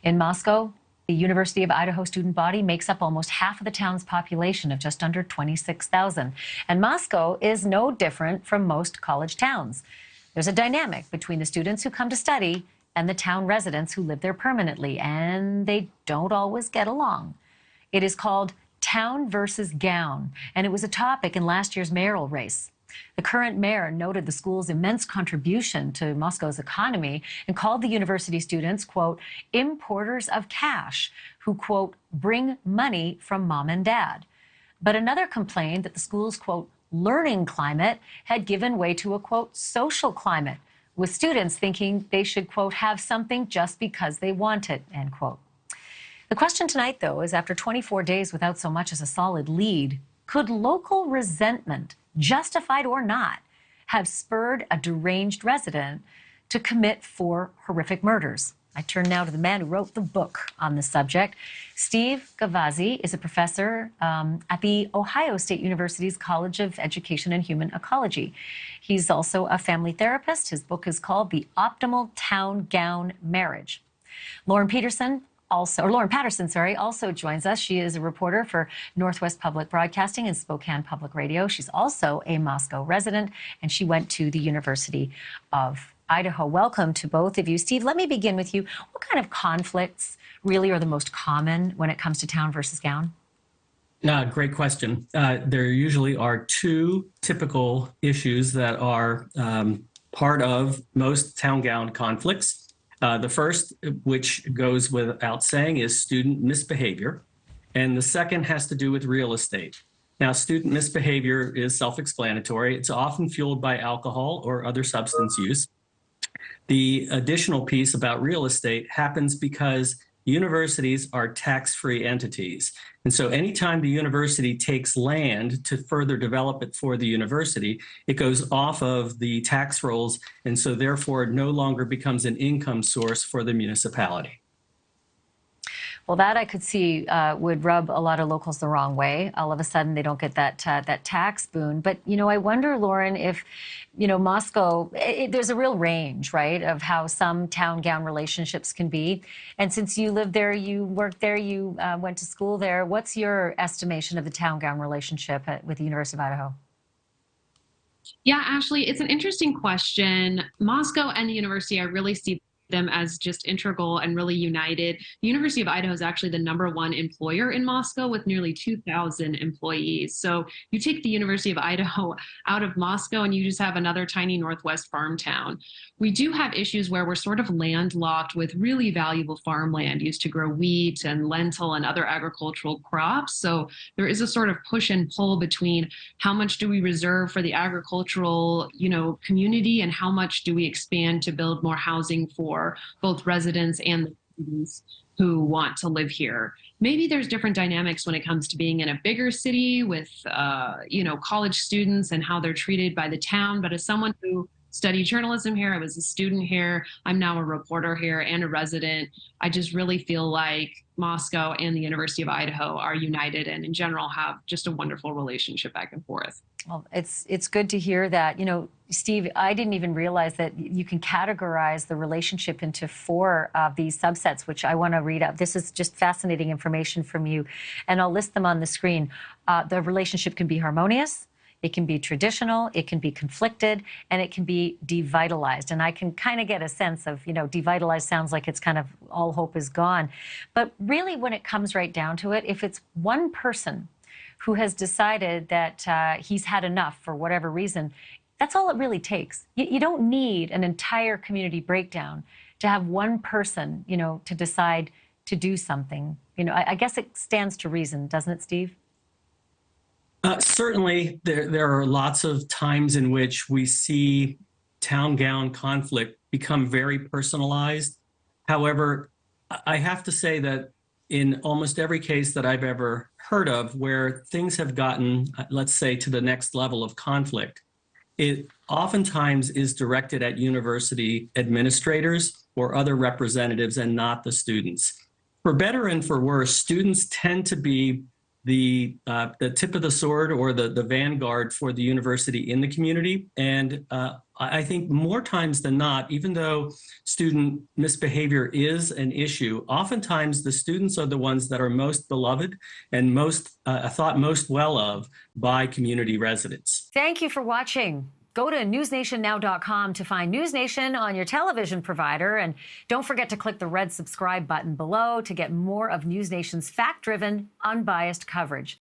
In Moscow, the University of Idaho student body makes up almost half of the town's population of just under 26,000. And Moscow is no different from most college towns. There's a dynamic between the students who come to study and the town residents who live there permanently, and they don't always get along. It is called town versus gown, and it was a topic in last year's mayoral race. The current mayor noted the school's immense contribution to Moscow's economy and called the university students, quote, importers of cash who, quote, bring money from mom and dad. But another complained that the school's, quote, learning climate had given way to a, quote, social climate, with students thinking they should, quote, have something just because they want it, end quote. The question tonight, though, is after 24 days without so much as a solid lead, could local resentment, justified or not, have spurred a deranged resident to commit 4 horrific murders? I turn now to the man who wrote the book on the subject. Steve Gavazzi is a professor at the Ohio State University's College of Education and Human Ecology. He's also a family therapist. His book is called The Optimal Town Gown Marriage. Lauren Paterson also joins us. She is a reporter for Northwest Public Broadcasting and Spokane Public Radio. She's also a Moscow resident, and she went to the University of Idaho. Welcome to both of you. Steve, let me begin with you. What kind of conflicts really are the most common when it comes to town versus gown? Great question. There usually are 2 typical issues that are part of most town gown conflicts. The first, which goes without saying, is student misbehavior. And the second has to do with real estate. Now, student misbehavior is self-explanatory. It's often fueled by alcohol or other substance use. The additional piece about real estate happens because universities are tax-free entities. And so anytime the university takes land to further develop it for the university, it goes off of the tax rolls, and so therefore no longer becomes an income source for the municipality. Well, that I could see would rub a lot of locals the wrong way. All of a sudden, they don't get that tax boon. But, I wonder, Lauren, if, Moscow, there's a real range, right, of how some town gown relationships can be. And since you live there, you worked there, you went to school there, what's your estimation of the town gown relationship with the University of Idaho? Yeah, Ashleigh, it's an interesting question. Moscow and the university, I really see them as just integral and really united. The University of Idaho is actually the #1 employer in Moscow with nearly 2,000 employees. So you take the University of Idaho out of Moscow and you just have another tiny Northwest farm town. We do have issues where we're sort of landlocked with really valuable farmland used to grow wheat and lentil and other agricultural crops. So there is a sort of push and pull between how much do we reserve for the agricultural, community, and how much do we expand to build more housing for both residents and the students who want to live here. Maybe there's different dynamics when it comes to being in a bigger city with, college students and how they're treated by the town. But as someone who studied journalism here, I was a student here, I'm now a reporter here and a resident, I just really feel like Moscow and the University of Idaho are united and in general have just a wonderful relationship back and forth. Well, it's good to hear that. Steve, I didn't even realize that you can categorize the relationship into 4 of these subsets, which I want to read out. This is just fascinating information from you, and I'll list them on the screen. The relationship can be harmonious, it can be traditional, it can be conflicted, and it can be devitalized. And I can kind of get a sense of, devitalized sounds like it's kind of all hope is gone. But really, when it comes right down to it, if it's one person who has decided that he's had enough for whatever reason, that's all it really takes. You don't need an entire community breakdown to have one person, to decide to do something. I guess it stands to reason, doesn't it, Steve? Certainly, there are lots of times in which we see town gown conflict become very personalized. However, I have to say that in almost every case that I've ever heard of where things have gotten, let's say, to the next level of conflict, it oftentimes is directed at university administrators or other representatives and not the students. For better and for worse, students tend to be the tip of the sword or the vanguard for the university in the community. And I think more times than not, even though student misbehavior is an issue, oftentimes the students are the ones that are most beloved and most thought most well of by community residents. Thank you for watching. Go to newsnationnow.com to find NewsNation on your television provider. And don't forget to click the red subscribe button below to get more of NewsNation's fact-driven, unbiased coverage.